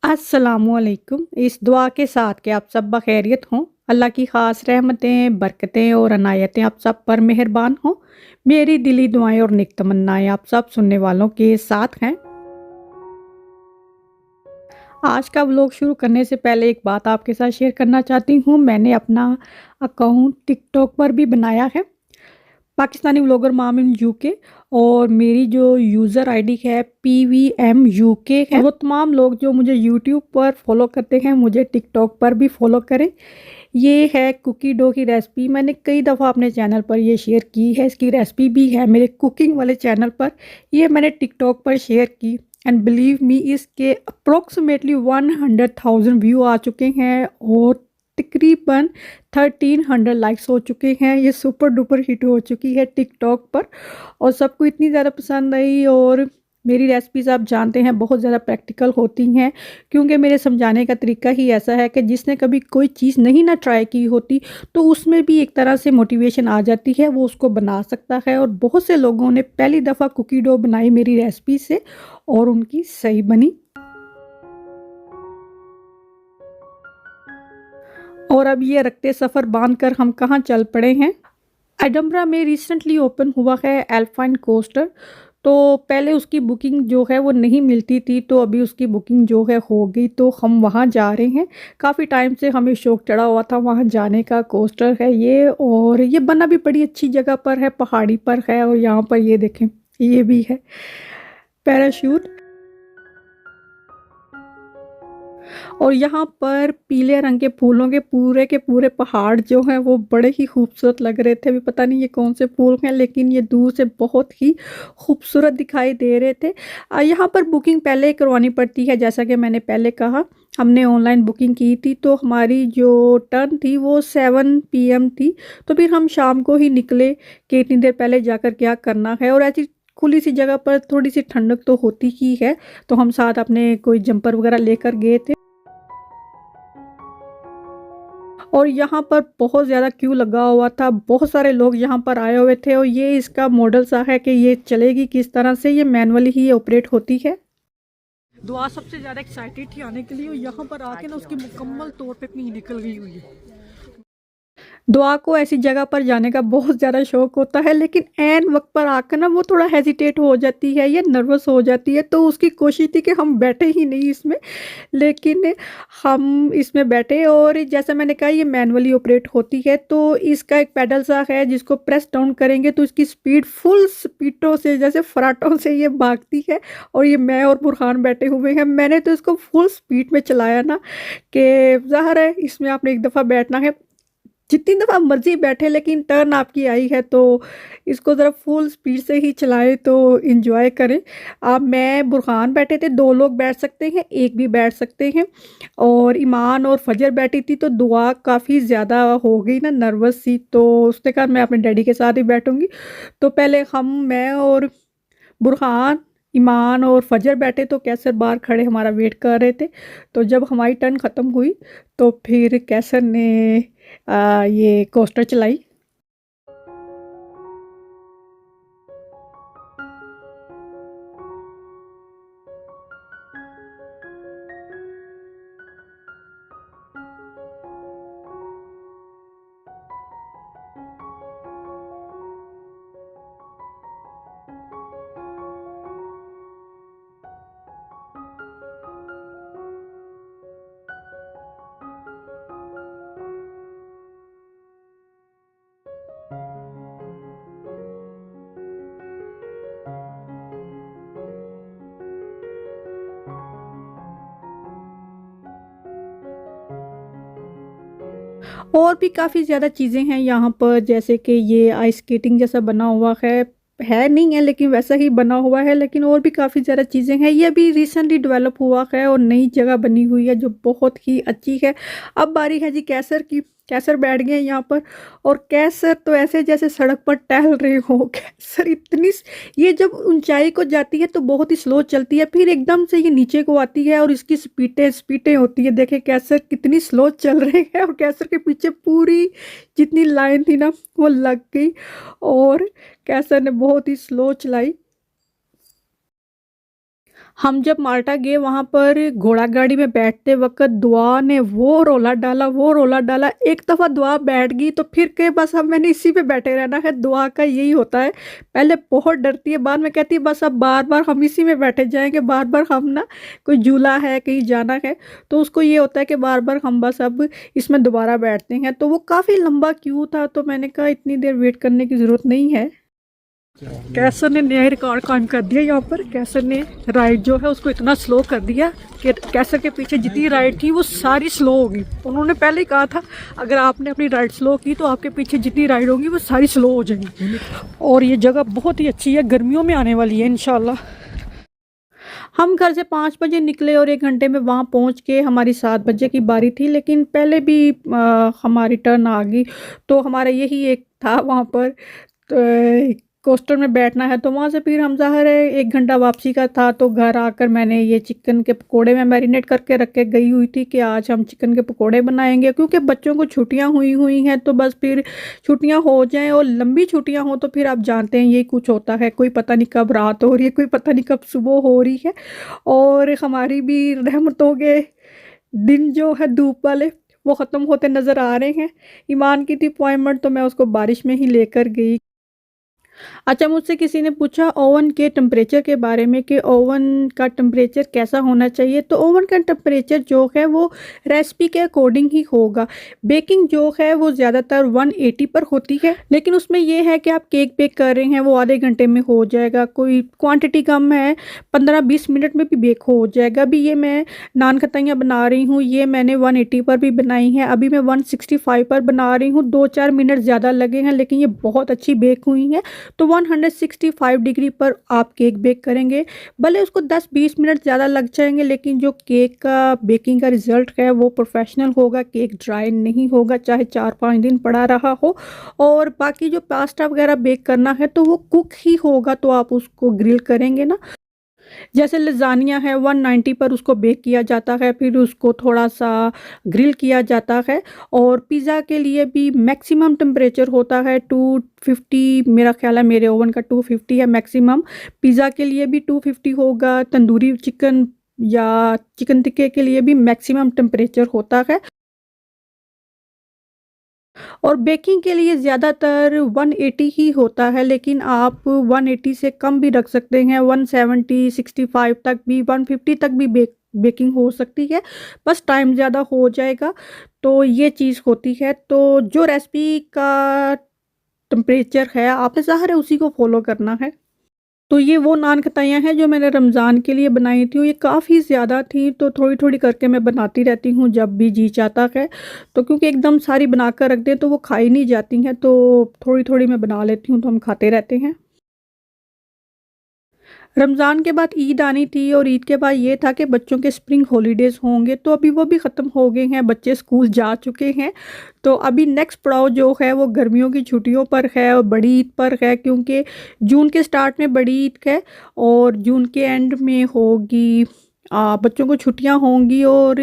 अस्सलामुअलैकुम। इस दुआ के साथ कि आप सब बखैरियत हों, अल्लाह की ख़ास रहमतें, बरकतें और अनायतें आप सब पर मेहरबान हों। मेरी दिली दुआएँ और नेक तमन्नाएँ आप सब सुनने वालों के साथ हैं। आज का व्लॉग शुरू करने से पहले एक बात आपके साथ शेयर करना चाहती हूँ। मैंने अपना अकाउंट टिकटॉक पर भी बनाया है, Pakistani vlogger mom in UK, और मेरी जो यूज़र आईडी है पीवीएम यूके है। वो तमाम लोग जो मुझे यूट्यूब पर फॉलो करते हैं, मुझे टिकटॉक पर भी फॉलो करें। ये है कुकी डो की रेसिपी। मैंने कई दफ़ा अपने चैनल पर ये शेयर की है। इसकी रेसिपी भी है मेरे कुकिंग वाले चैनल पर। ये मैंने टिकटॉक पर शेयर की एंड बिलीव मी, इसके अप्रोक्सीमेटली 100,000 व्यू आ चुके हैं और तकरीबन 1300 लाइक्स हो चुके हैं। ये सुपर डुपर हिट हो चुकी है टिकटॉक पर और सबको इतनी ज़्यादा पसंद आई। और मेरी रेसिपीज़ आप जानते हैं बहुत ज़्यादा प्रैक्टिकल होती हैं, क्योंकि मेरे समझाने का तरीका ही ऐसा है कि जिसने कभी कोई चीज़ नहीं ना ट्राई की होती, तो उसमें भी एक तरह से मोटिवेशन आ जाती है, वो उसको बना सकता है। और बहुत से लोगों ने पहली दफ़ा कुकी डो बनाई मेरी रेसिपी से और उनकी सही बनी। और अब ये रखते सफ़र बांध कर हम कहाँ चल पड़े हैं। एडनबरा में रिसेंटली ओपन हुआ है एल्पाइन कोस्टर। तो पहले उसकी बुकिंग जो है वो नहीं मिलती थी, तो अभी उसकी बुकिंग जो है हो गई, तो हम वहाँ जा रहे हैं। काफ़ी टाइम से हमें शौक चढ़ा हुआ था वहाँ जाने का। कोस्टर है ये, और ये बना भी बड़ी अच्छी जगह पर है, पहाड़ी पर है। और यहाँ पर ये देखें, ये भी है पैराशूट। और यहाँ पर पीले रंग के फूलों के पूरे पहाड़ जो हैं वो बड़े ही खूबसूरत लग रहे थे। अभी पता नहीं ये कौन से फूल हैं, लेकिन ये दूर से बहुत ही खूबसूरत दिखाई दे रहे थे। यहाँ पर बुकिंग पहले ही करवानी पड़ती है, जैसा कि मैंने पहले कहा। हमने ऑनलाइन बुकिंग की थी, तो हमारी जो टर्न थी वो 7 पीएम थी। तो फिर हम शाम को ही निकले कि इतनी देर पहले जाकर क्या करना है। और ऐसी खुली सी जगह पर थोड़ी सी ठंडक तो होती ही है, तो हम साथ अपने कोई जंपर वगैरह लेकर गए थे। और यहाँ पर बहुत ज़्यादा क्यू लगा हुआ था, बहुत सारे लोग यहाँ पर आए हुए थे। और ये इसका मॉडल सा है कि ये चलेगी किस तरह से, ये मैनुअली ही ऑपरेट होती है। दुआ सबसे ज़्यादा एक्साइटेड थी आने के लिए, और यहाँ पर आके ना उसकी मुकम्मल तौर पे अपनी निकल गई हुई है। दुआ को ऐसी जगह पर जाने का बहुत ज़्यादा शौक होता है, लेकिन ऐन वक्त पर आकर ना वो थोड़ा हेजिटेट हो जाती है या नर्वस हो जाती है। तो उसकी कोशिश थी कि हम बैठे ही नहीं इसमें, लेकिन हम इसमें बैठे। और जैसा मैंने कहा, ये मैनुअली ऑपरेट होती है, तो इसका एक पैडल सा है जिसको प्रेस डाउन करेंगे तो इसकी स्पीड फुल स्पीडों से, जैसे फराटों से ये भागती है। और ये मैं और बुरहान बैठे हुए हैं। मैंने तो इसको फुल स्पीड में चलाया ना, कि ज़ाहिर है इसमें आपने एक दफ़ा बैठना है, जितनी दफ़ा मर्ज़ी बैठे, लेकिन टर्न आपकी आई है तो इसको ज़रा फुल स्पीड से ही चलाएँ, तो एन्जॉय करें। मैं बुरहान बैठे थे, 2 लोग बैठ सकते हैं, 1 भी बैठ सकते हैं। और ईमान और फजर बैठी थी, तो दुआ काफ़ी ज़्यादा हो गई ना नर्वस सी, तो उसने कहा मैं अपने डैडी के साथ ही बैठूँगी। तो पहले मैं और बुरहान, ईमान और फजर बैठे, तो कैसर बाहर खड़े हमारा वेट कर रहे थे। तो जब हमारी टर्न ख़त्म हुई, तो फिर कैसर ने ये कोस्टर चलाई। और भी काफ़ी ज़्यादा चीज़ें हैं यहाँ पर, जैसे कि ये आइस स्केटिंग जैसा बना हुआ है नहीं है, लेकिन वैसा ही बना हुआ है। लेकिन और भी काफ़ी ज़्यादा चीज़ें हैं। ये अभी रिसेंटली डेवलप हुआ है और नई जगह बनी हुई है जो बहुत ही अच्छी है। अब बारी है जी कैसर की। कैसर बैठ गए हैं यहाँ पर, और कैसर तो ऐसे जैसे सड़क पर टहल रहे हो। कैसर ये जब ऊंचाई को जाती है तो बहुत ही स्लो चलती है, फिर एकदम से ये नीचे को आती है और इसकी स्पीडें स्पीडें होती है। देखे कैसर कितनी स्लो चल रहे हैं, और कैसर के पीछे पूरी जितनी लाइन थी ना वो लग गई, और कैसर ने बहुत ही स्लो चलाई। हम जब माल्टा गए वहाँ पर घोड़ा गाड़ी में बैठते वक़्त दुआ ने वो रोला डाला, एक दफ़ा दुआ बैठ गई तो फिर के बस अब मैंने इसी पे बैठे रहना है, दुआ का यही होता है। पहले बहुत डरती है, बाद में कहती है बस अब बार-बार हम इसी में बैठे जाएँगे, बार-बार हम ना कोई झूला है, कहीं जाना है, तो उसको ये होता है कि बार-बार हम बस अब इसमें दोबारा बैठते हैं। तो वो काफ़ी लंबा क्यू था, तो मैंने कहा इतनी देर वेट करने की ज़रूरत नहीं है। कैसर ने नया रिकॉर्ड कायम कर दिया यहाँ पर। कैसर ने राइड जो है उसको इतना स्लो कर दिया कि कैसर के पीछे जितनी राइड थी वो सारी स्लो होगी। उन्होंने पहले ही कहा था अगर आपने अपनी राइड स्लो की तो आपके पीछे जितनी राइड होगी वो सारी स्लो हो जाएगी। और ये जगह बहुत ही अच्छी है, गर्मियों में आने वाली है इंशाल्लाह। हम घर से 5 बजे निकले और 1 घंटे में वहाँ पहुँच के हमारी 7 बजे की बारी थी, लेकिन पहले भी हमारी टर्न आ गई। तो हमारा यही एक था वहाँ पर कोस्टर में बैठना है, तो वहाँ से फिर हम ज़ाहिर है 1 घंटा वापसी का था। तो घर आकर मैंने ये चिकन के पकोड़े में मैरिनेट करके रख के गई हुई थी कि आज हम चिकन के पकोड़े बनाएंगे, क्योंकि बच्चों को छुट्टियाँ हुई हैं। तो बस फिर छुट्टियाँ हो जाएं और लंबी छुट्टियाँ हो तो फिर आप जानते हैं यही कुछ होता है, कोई पता नहीं कब रात हो रही है, कोई पता नहीं कब सुबह हो रही है। और हमारी भी रहमतों के दिन जो है धूप वाले वो ख़त्म होते नज़र आ रहे हैं। ईमान की थी अपॉइंटमेंट, तो मैं उसको बारिश में ही लेकर गई। अच्छा, मुझसे किसी ने पूछा ओवन के टेम्परेचर के बारे में कि ओवन का टेम्परेचर कैसा होना चाहिए। तो ओवन का टेम्परेचर जो है वो रेसिपी के अकॉर्डिंग ही होगा। बेकिंग जो है वो ज़्यादातर 180 पर होती है, लेकिन उसमें ये है कि आप केक बेक कर रहे हैं वो आधे घंटे में हो जाएगा, कोई क्वांटिटी कम है 15-20 मिनट में भी बेक हो जाएगा। अभी ये मैं नान खताइयाँ बना रही हूँ, ये मैंने 180 पर भी बनाई हैं, अभी मैं 165 पर बना रही हूँ। 2-4 मिनट ज़्यादा लगे हैं, लेकिन ये बहुत अच्छी बेक हुई हैं। तो 165 डिग्री पर आप केक बेक करेंगे, भले उसको 10-20 मिनट ज़्यादा लग जाएंगे, लेकिन जो केक का बेकिंग का रिज़ल्ट है वो प्रोफेशनल होगा, केक ड्राई नहीं होगा चाहे 4-5 दिन पड़ा रहा हो। और बाकी जो पास्ता वगैरह बेक करना है तो वो कुक ही होगा, तो आप उसको ग्रिल करेंगे ना। जैसे लजानिया है 190 पर उसको बेक किया जाता है, फिर उसको थोड़ा सा ग्रिल किया जाता है। और पिज़्ज़ा के लिए भी मैक्सिमम टेम्परेचर होता है 250, मेरा ख्याल है मेरे ओवन का 250 है मैक्सिमम। पिज़्ज़ा के लिए भी 250 होगा, तंदूरी चिकन या चिकन टिक्के के लिए भी मैक्सिमम टेम्परेचर होता है। और बेकिंग के लिए ज़्यादातर 180 ही होता है, लेकिन आप 180 से कम भी रख सकते हैं, 170, 65 तक भी, 150 तक भी बेकिंग हो सकती है, बस टाइम ज़्यादा हो जाएगा। तो ये चीज़ होती है। तो जो रेसिपी का टेम्परेचर है आपने ज़ाहिर है उसी को फॉलो करना है। तो ये वो नान खताइयाँ हैं जो मैंने रमज़ान के लिए बनाई थी, ये काफ़ी ज़्यादा थी, तो थोड़ी-थोड़ी करके मैं बनाती रहती हूँ जब भी जी चाहता है। तो क्योंकि एकदम सारी बनाकर रख दें तो वो खाई नहीं जाती हैं, तो थोड़ी-थोड़ी मैं बना लेती हूँ, तो हम खाते रहते हैं। रमज़ान के बाद ईद आनी थी और ईद के बाद ये था कि बच्चों के स्प्रिंग हॉलीडेज़ होंगे, तो अभी वो भी ख़त्म हो गए हैं, बच्चे स्कूल जा चुके हैं। तो अभी नेक्स्ट पड़ाव जो है वो गर्मियों की छुट्टियों पर है और बड़ी ईद पर है, क्योंकि जून के स्टार्ट में बड़ी ईद है और जून के एंड में होगी बच्चों को छुट्टियां होंगी। और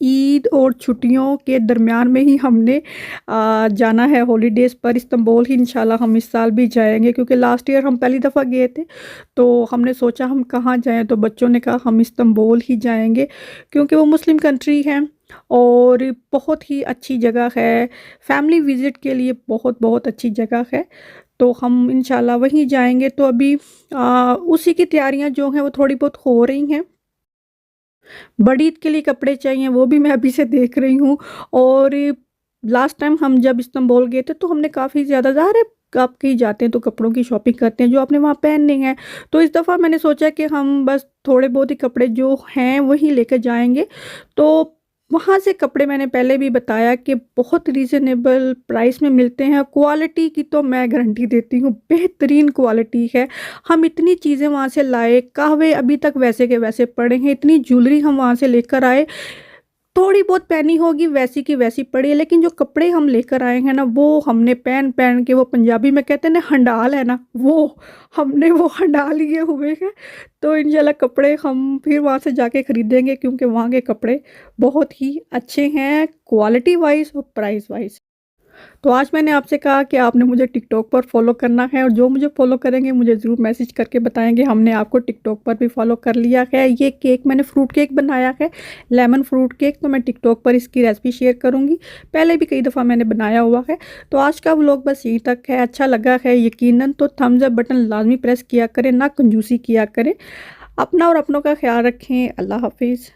ईद और छुट्टियों के दरमियान में ही हमने जाना है हॉलीडेज़ पर इस्तांबुल ही। इंशाल्लाह हम इस साल भी जाएंगे, क्योंकि लास्ट ईयर हम पहली दफ़ा गए थे, तो हमने सोचा हम कहाँ जाएं, तो बच्चों ने कहा हम इस्तांबुल ही जाएंगे, क्योंकि वो मुस्लिम कंट्री है और बहुत ही अच्छी जगह है, फैमिली विज़िट के लिए बहुत बहुत अच्छी जगह है। तो हम इंशाल्लाह वहीं जाएंगे। तो अभी उसी की तैयारियां जो हैं वो थोड़ी बहुत हो रही हैं। बड़ी ईद के लिए कपड़े चाहिए, वो भी मैं अभी से देख रही हूँ। और लास्ट टाइम हम जब इस्तांबुल गए थे तो हमने काफ़ी ज़्यादा, ज़ाहिर है आप कहीं जाते हैं तो कपड़ों की शॉपिंग करते हैं जो आपने वहाँ पहनने हैं। तो इस दफ़ा मैंने सोचा कि हम बस थोड़े बहुत ही कपड़े जो हैं वही लेकर जाएंगे। तो वहाँ से कपड़े मैंने पहले भी बताया कि बहुत रीज़नेबल प्राइस में मिलते हैं, क्वालिटी की तो मैं गारंटी देती हूँ बेहतरीन क्वालिटी है। हम इतनी चीज़ें वहाँ से लाए, कहवे अभी तक वैसे के वैसे पड़े हैं, इतनी ज्वेलरी हम वहाँ से लेकर आए, थोड़ी बहुत पहनी होगी वैसी की वैसी पड़ी है, लेकिन जो कपड़े हम लेकर आए हैं ना वो हमने पहन पहन के, वो पंजाबी में कहते हैं ना हंडाल है ना, वो हमने वो हंडाल लिए हुए हैं। तो इंशाल्लाह कपड़े हम फिर वहाँ से जाके ख़रीदेंगे, क्योंकि वहाँ के कपड़े बहुत ही अच्छे हैं क्वालिटी वाइज और प्राइस वाइज। तो आज मैंने आपसे कहा कि आपने मुझे टिकटॉक पर फॉलो करना है और जो मुझे फॉलो करेंगे मुझे ज़रूर मैसेज करके बताएंगे हमने आपको टिकटॉक पर भी फॉलो कर लिया है। ये केक मैंने फ्रूट केक बनाया है, लेमन फ्रूट केक, तो मैं टिकटॉक पर इसकी रेसिपी शेयर करूँगी। पहले भी कई दफ़ा मैंने बनाया हुआ है। तो आज का व्लॉग बस यहीं तक है। अच्छा लगा है यकीनन तो थम्स अप बटन लाजमी प्रेस किया करें, ना कंजूसी किया करें। अपना और अपनों का ख्याल रखें। अल्लाह हाफिज़।